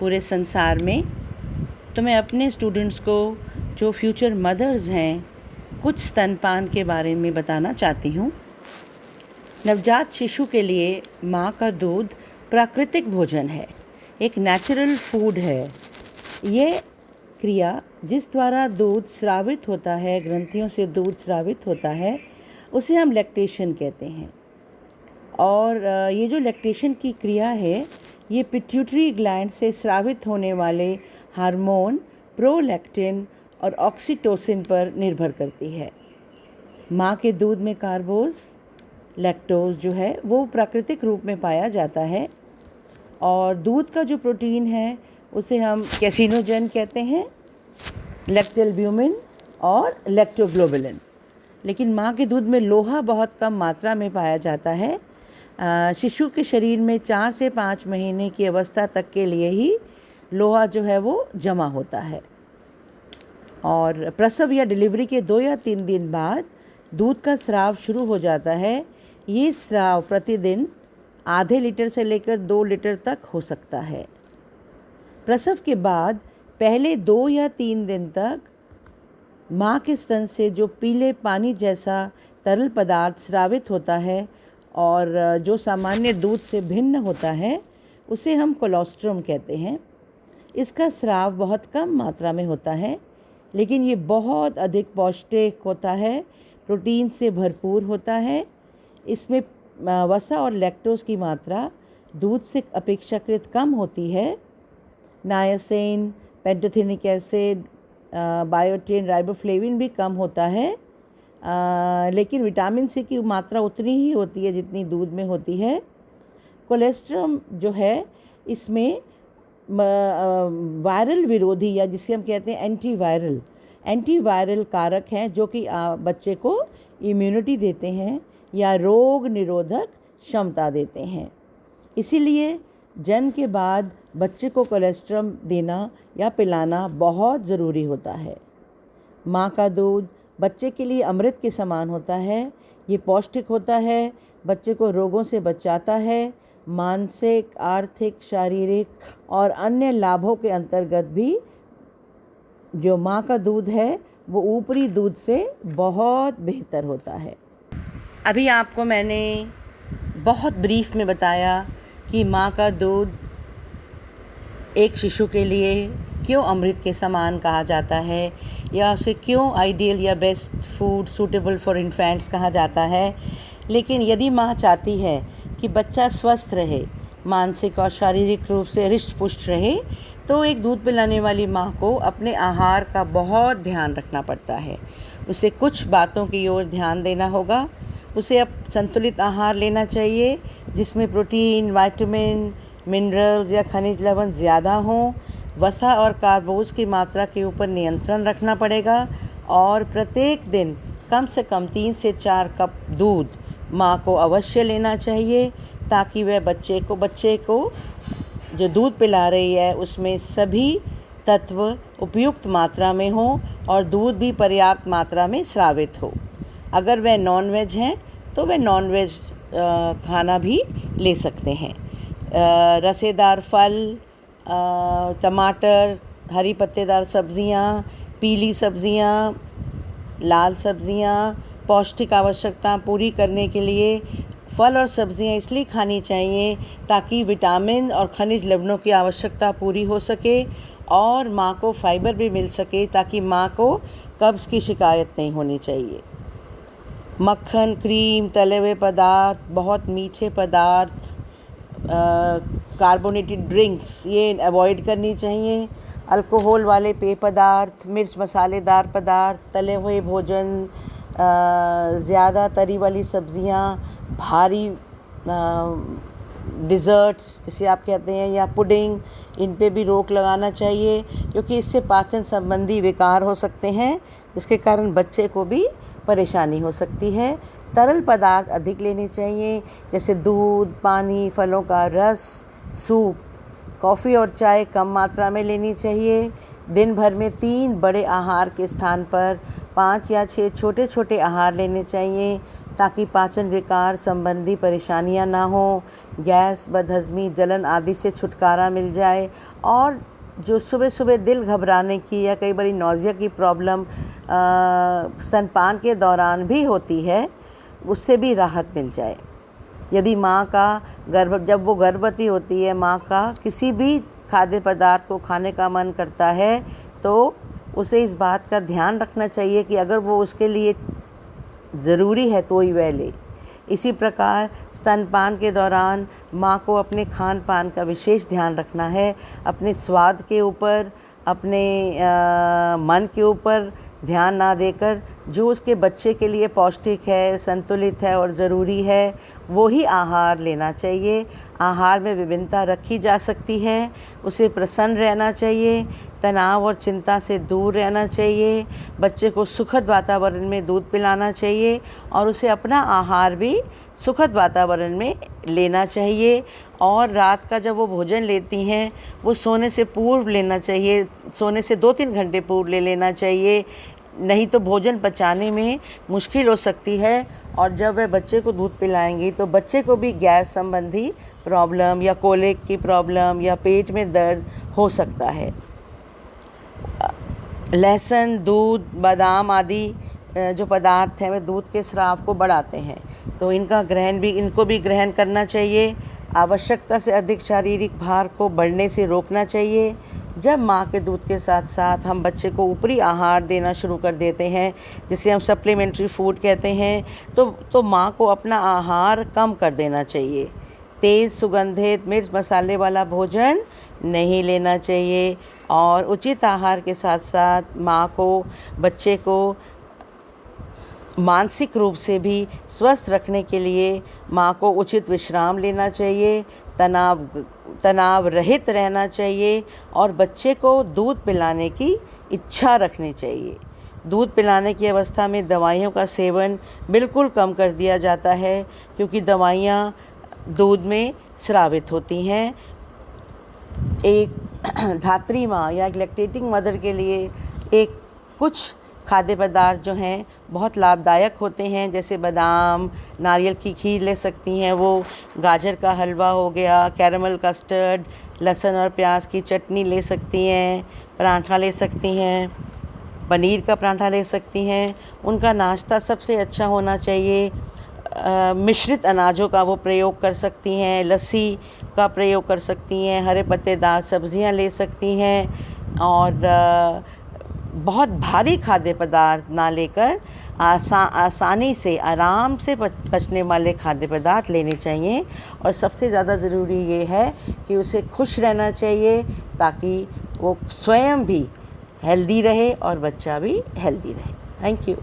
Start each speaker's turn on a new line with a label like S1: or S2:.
S1: पूरे संसार में, तो मैं अपने स्टूडेंट्स को जो फ्यूचर मदर्स हैं कुछ स्तनपान के बारे में बताना चाहती हूँ। नवजात शिशु के लिए माँ का दूध प्राकृतिक भोजन है, एक नेचुरल फूड है। ये क्रिया जिस द्वारा दूध स्रावित होता है, ग्रंथियों से दूध स्रावित होता है, उसे हम लैक्टेशन कहते हैं। और ये जो लैक्टेशन की क्रिया है, ये पिट्यूटरी ग्लैंड से स्रावित होने वाले हार्मोन प्रोलैक्टिन और ऑक्सीटोसिन पर निर्भर करती है। माँ के दूध में कार्बोज, लैक्टोज जो है वो प्राकृतिक रूप में पाया जाता है, और दूध का जो प्रोटीन है उसे हम कैसिनोजन कहते हैं, लैक्टोल्ब्यूमिन और लैक्टोग्लोबुलिन। लेकिन माँ के दूध में लोहा बहुत कम मात्रा में पाया जाता है। शिशु के शरीर में 4 से 5 महीने की अवस्था तक के लिए ही लोहा जो है वो जमा होता है, और प्रसव या डिलीवरी के 2 या 3 दिन बाद दूध का स्राव शुरू हो जाता है। ये स्राव प्रतिदिन आधे लीटर से लेकर 2 लीटर तक हो सकता है। प्रसव के बाद पहले 2 या 3 दिन तक माँ के स्तन से जो पीले पानी जैसा तरल पदार्थ स्रावित होता है और जो सामान्य दूध से भिन्न होता है, उसे हम कोलोस्ट्रम कहते हैं। इसका स्राव बहुत कम मात्रा में होता है, लेकिन ये बहुत अधिक पौष्टिक होता है, प्रोटीन से भरपूर होता है। इसमें वसा और लैक्टोज की मात्रा दूध से अपेक्षाकृत कम होती है। नायासिन, पेंटोथेनिक एसिड, बायोटिन, राइबोफ्लेविन भी कम होता है, लेकिन विटामिन सी की मात्रा उतनी ही होती है जितनी दूध में होती है। कोलेस्ट्रम जो है इसमें वायरल विरोधी, या जिसे हम कहते हैं एंटीवायरल कारक हैं, जो कि बच्चे को इम्यूनिटी देते हैं या रोग निरोधक क्षमता देते हैं। इसीलिए जन्म के बाद बच्चे को कोलेस्ट्रम देना या पिलाना बहुत ज़रूरी होता है। माँ का दूध बच्चे के लिए अमृत के समान होता है। ये पौष्टिक होता है, बच्चे को रोगों से बचाता है, मानसिक, आर्थिक, शारीरिक और अन्य लाभों के अंतर्गत भी जो माँ का दूध है वो ऊपरी दूध से बहुत बेहतर होता है। अभी आपको मैंने बहुत ब्रीफ में बताया कि माँ का दूध एक शिशु के लिए क्यों अमृत के समान कहा जाता है, या उसे क्यों आइडियल या best food suitable for infants कहा जाता है। लेकिन यदि माँ चाहती है कि बच्चा स्वस्थ रहे, मानसिक और शारीरिक रूप से हृष्ट पुष्ट रहे, तो एक दूध पिलाने वाली माँ को अपने आहार का बहुत ध्यान रखना पड़ता है। उसे कुछ बातों की ओर ध्यान देना होगा। उसे अब संतुलित आहार लेना चाहिए, जिसमें प्रोटीन, विटामिन, मिनरल्स या खनिज लवण ज़्यादा हों। वसा और कार्बोज की मात्रा के ऊपर नियंत्रण रखना पड़ेगा, और प्रत्येक दिन कम से कम 3 से 4 कप दूध माँ को अवश्य लेना चाहिए, ताकि वह बच्चे को जो दूध पिला रही है उसमें सभी तत्व उपयुक्त मात्रा में हों और दूध भी पर्याप्त मात्रा में स्रावित हो। अगर वह नॉनवेज हैं तो वह नॉनवेज खाना भी ले सकते हैं। रसेदार फल, टमाटर, हरी पत्तेदार सब्जियां, पीली सब्जियां, लाल सब्जियां पौष्टिक आवश्यकता पूरी करने के लिए फल और सब्जियां इसलिए खानी चाहिए ताकि विटामिन और खनिज लवणों की आवश्यकता पूरी हो सके, और माँ को फाइबर भी मिल सके, ताकि माँ को कब्ज़ की शिकायत नहीं होनी चाहिए। मक्खन, क्रीम, तले हुए पदार्थ, बहुत मीठे पदार्थ, कार्बोनेटेड ड्रिंक्स ये अवॉइड करनी चाहिए। अल्कोहल वाले पेय पदार्थ, मिर्च मसालेदार पदार्थ, तले हुए भोजन, ज़्यादा तरी वाली सब्ज़ियाँ, भारी डिज़र्ट्स जिसे आप कहते हैं, या पुडिंग, इन पे भी रोक लगाना चाहिए, क्योंकि इससे पाचन संबंधी विकार हो सकते हैं, जिसके कारण बच्चे को भी परेशानी हो सकती है। तरल पदार्थ अधिक लेने चाहिए, जैसे दूध, पानी, फलों का रस, सूप। कॉफ़ी और चाय कम मात्रा में लेनी चाहिए। दिन भर में 3 बड़े आहार के स्थान पर 5 या 6 छोटे छोटे आहार लेने चाहिए ताकि पाचन विकार संबंधी परेशानियां ना हो, गैस, बदहज़मी, जलन आदि से छुटकारा मिल जाए और जो सुबह सुबह दिल घबराने की या कई बारी नौजिया की प्रॉब्लम स्तनपान के दौरान भी होती है, उससे भी राहत मिल जाए। यदि माँ का जब वो गर्भवती होती है, माँ का किसी भी खाद्य पदार्थ को खाने का मन करता है तो उसे इस बात का ध्यान रखना चाहिए कि अगर वो उसके लिए ज़रूरी है तो ही वह ले। इसी प्रकार स्तनपान के दौरान माँ को अपने खान पान का विशेष ध्यान रखना है, अपने स्वाद के ऊपर, अपने मन के ऊपर ध्यान ना देकर जो उसके बच्चे के लिए पौष्टिक है, संतुलित है और ज़रूरी है वो ही आहार लेना चाहिए। आहार में विभिन्नता रखी जा सकती है, उसे प्रसन्न रहना चाहिए, तनाव और चिंता से दूर रहना चाहिए, बच्चे को सुखद वातावरण में दूध पिलाना चाहिए और उसे अपना आहार भी सुखद वातावरण में लेना चाहिए। और रात का जब वो भोजन लेती हैं वो सोने से पूर्व लेना चाहिए, सोने से 2-3 घंटे पूर्व ले लेना चाहिए, नहीं तो भोजन पचाने में मुश्किल हो सकती है। और जब वह बच्चे को दूध पिलाएंगी तो बच्चे को भी गैस संबंधी प्रॉब्लम या कोलिक की प्रॉब्लम या पेट में दर्द हो सकता है। लहसुन, दूध, बादाम आदि जो पदार्थ हैं वे दूध के स्राव को बढ़ाते हैं, तो इनको भी ग्रहण करना चाहिए। आवश्यकता से अधिक शारीरिक भार को बढ़ने से रोकना चाहिए। जब माँ के दूध के साथ साथ हम बच्चे को ऊपरी आहार देना शुरू कर देते हैं, जिसे हम सप्लीमेंट्री फूड कहते हैं, तो माँ को अपना आहार कम कर देना चाहिए। तेज़, सुगंधित, मिर्च मसाले वाला भोजन नहीं लेना चाहिए और उचित आहार के साथ साथ माँ को, बच्चे को मानसिक रूप से भी स्वस्थ रखने के लिए माँ को उचित विश्राम लेना चाहिए, तनाव रहित रहना चाहिए और बच्चे को दूध पिलाने की इच्छा रखनी चाहिए। दूध पिलाने की अवस्था में दवाइयों का सेवन बिल्कुल कम कर दिया जाता है क्योंकि दवाइयाँ दूध में स्रावित होती हैं। एक धात्री माँ या एक लैक्टेटिंग मदर के लिए कुछ खाद्य पदार्थ जो हैं बहुत लाभदायक होते हैं, जैसे बादाम, नारियल की खीर ले सकती हैं वो, गाजर का हलवा हो गया, कैरमल कस्टर्ड, लहसुन और प्याज की चटनी ले सकती हैं, पराठा ले सकती हैं, पनीर का पराठा ले सकती हैं। उनका नाश्ता सबसे अच्छा होना चाहिए। मिश्रित अनाजों का वो प्रयोग कर सकती हैं, लस्सी का प्रयोग कर सकती हैं, हरे पत्तेदार सब्जियां ले सकती हैं और बहुत भारी खाद्य पदार्थ ना लेकर आसानी से, आराम से पचने वाले खाद्य पदार्थ लेने चाहिए। और सबसे ज़्यादा ज़रूरी ये है कि उसे खुश रहना चाहिए ताकि वो स्वयं भी हेल्दी रहे और बच्चा भी हेल्दी रहे। Thank you.